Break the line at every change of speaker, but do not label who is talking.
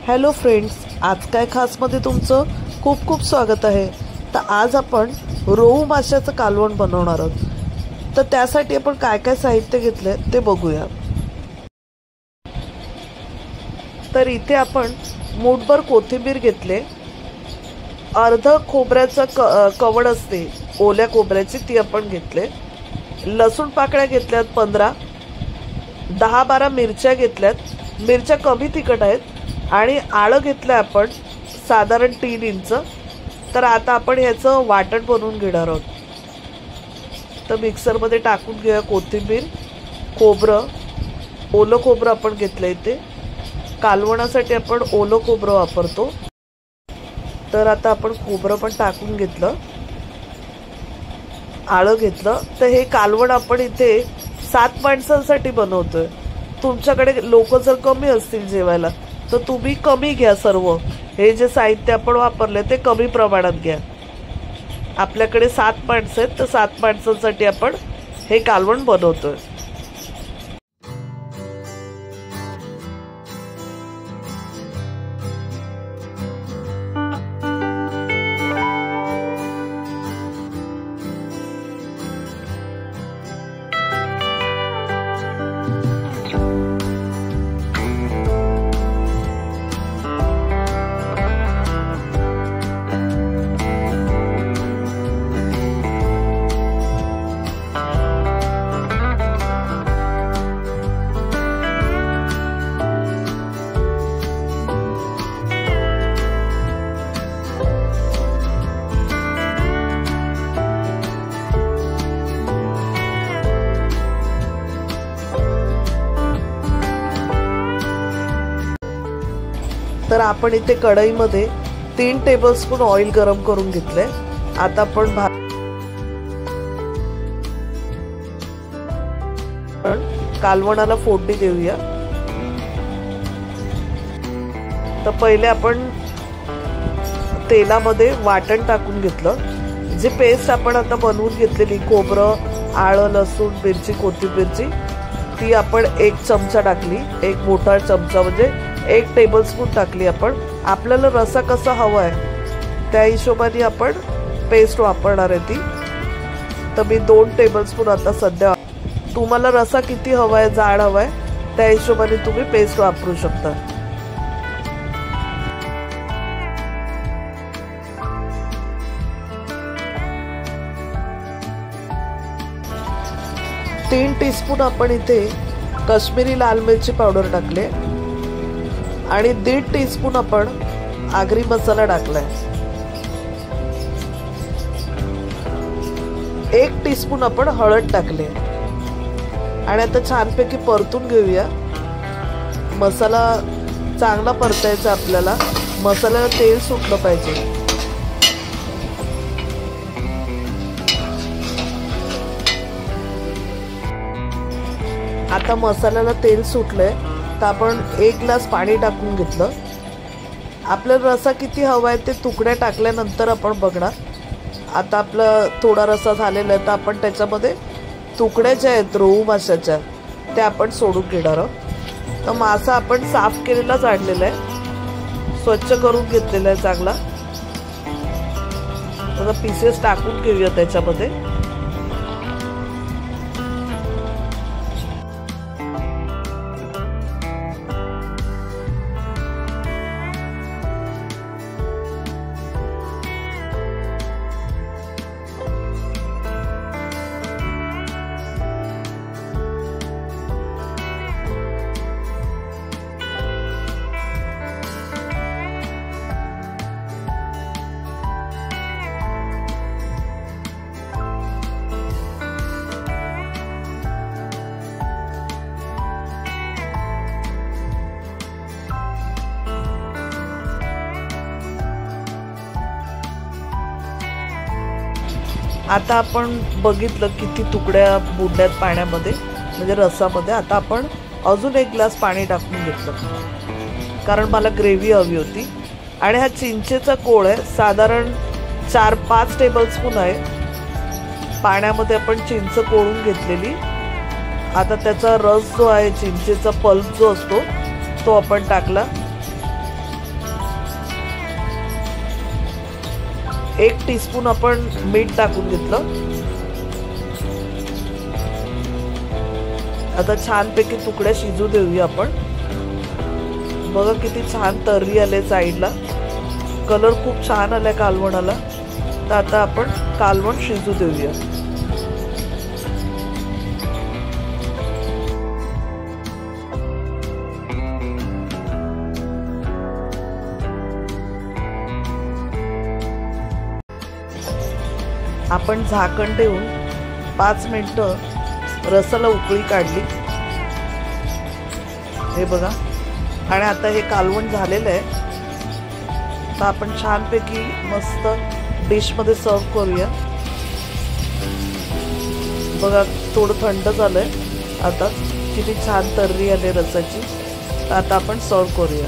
Hello friends, आज काय खासमध्ये तुमचं खूप खूप स्वागत आहे। तर आज आपण रोहू माशाचं कालवण बनवणार आहोत। तर त्यासाठी आपण काय काय साहित्य घेतले ते बघूया। तर इथे आपण मूठभर कोथिंबीर घेतले, अर्ध खोबऱ्याचं कवड असते ओल्या खोबऱ्याची ती आपण घेतले, लसूण पाकळ्या घेतल्यात 15, 10-12 मिरच्या घेतल्यात, मिरच्या कमी तिखट आहेत, आणि आलं घेतलं आपण साधारण 3 इंच। तर आता आपण ह्याचं वाटण बनवून घेणार आहोत। तर मिक्सरमध्ये टाकून घेऊया कोथिंबीर, खोबरं, ओलं खोबरं आपण घेतलं इथे, कालवणासाठी आपण ओलं खोबरं वापरतो। तर आता आपण खोबरं पण टाकून घेतलं, आलं घेतलं। तर हे कालवण आपण इथे 7 माणसांसाठी बनवतोय। तुमच्याकडे लोक जर कमी असतील जेवायला तर तुम्ही कमी घ्या, सर्व हे जे साहित्य आपण वापरले ते कमी प्रमाणात घ्या। आपल्याकडे 7 माणसं आहेत, तर 7 माणसांसाठी आपण हे कालवण बनवतोय। तर आपण इथे कढईमध्ये 3 टेबलस्पून ऑइल गरम करून घेतले। आता आपण कालवणाला फोडणी देऊया। तर पहिले आपण तेलामध्ये वाटण टाकून घेतलं, जी पेस्ट आपण आता बनवून घेतलेली खोबरं, आलं, लसूण, मिरची, कोथिंबीरची, ती आपण 1 चमचा टाकली, 1 मोठा चमचा म्हणजे 1 टेबलस्पून टाकली आपण। आपल्याला रसा कसा हवा आहे त्या हिशोबाने आपण पेस्ट वापरणार आहे ती। तर मी 2 टेबलस्पून आता सध्या, तुम्हाला रसा किती हवा आहे, जाड हवा आहे त्या हिशोबाने तुम्ही पेस्ट वापरू शकता। तीन टीस्पून आपण इथे काश्मीरी लाल मिरची पावडर टाकले, आणि 1.5 टीस्पून आपण आगरी मसाला टाकलाय, 1 टीस्पून आपण हळद टाकले, आणि आता छानपैकी परतून घेऊया। मसाला चांगला परतायचा आपल्याला, मसाल्याला तेल सुटलं पाहिजे। आता मसाल्याला तेल सुटलंय, तर आपण 1 ग्लास पाणी टाकून घेतलं। आपल्याला रसा किती हवा आहे ते तुकड्या टाकल्यानंतर आपण बघणार। आता आपला थोडा रसा झालेला आहे, तर आपण त्याच्यामध्ये तुकड्या ज्या आहेत रोहू माशाच्या त्या आपण सोडून घेणार आहोत। तर मासा आपण साफ केलेलाच आणलेला आहे, स्वच्छ करून घेतलेला आहे चांगला। आता पीसेस टाकून घेऊया त्याच्यामध्ये। आता आपण बघितलं किती तुकड्या बुडल्यात पाण्यामध्ये, म्हणजे रसामध्ये। आता आपण अजून 1 ग्लास पाणी टाकून घेतलं, कारण मला ग्रेव्ही हवी होती। आणि हा चिंचेचा कोळ आहे, साधारण 4-5 टेबलस्पून आहे। पाण्यामध्ये आपण चिंच कोळून घेतलेली। आता त्याचा रस जो आहे, चिंचेचा पल्प जो असतो तो आपण टाकला, 1 टीस्पून आपण मीठ टाकून घेतलं. आता छानपैकी तुकड्या शिजू देऊया आपण. बघा किती छान तर्री आले साईडला, कलर खूप छान आलाय कालवणाला. तर आता आपण कालवण शिजू देऊया. आपण झाकण ठेवून 5 मिनिटं रसाला उकळी काढली. हे बघा, आणि आता हे कालवण झालेलं आहे. तर आपण छानपैकी मस्त डिशमध्ये सर्व करूया. बघा थोडं थंड झालंय आता, किती छान तर्री आली रसाची. तर आता आपण सर्व करूया.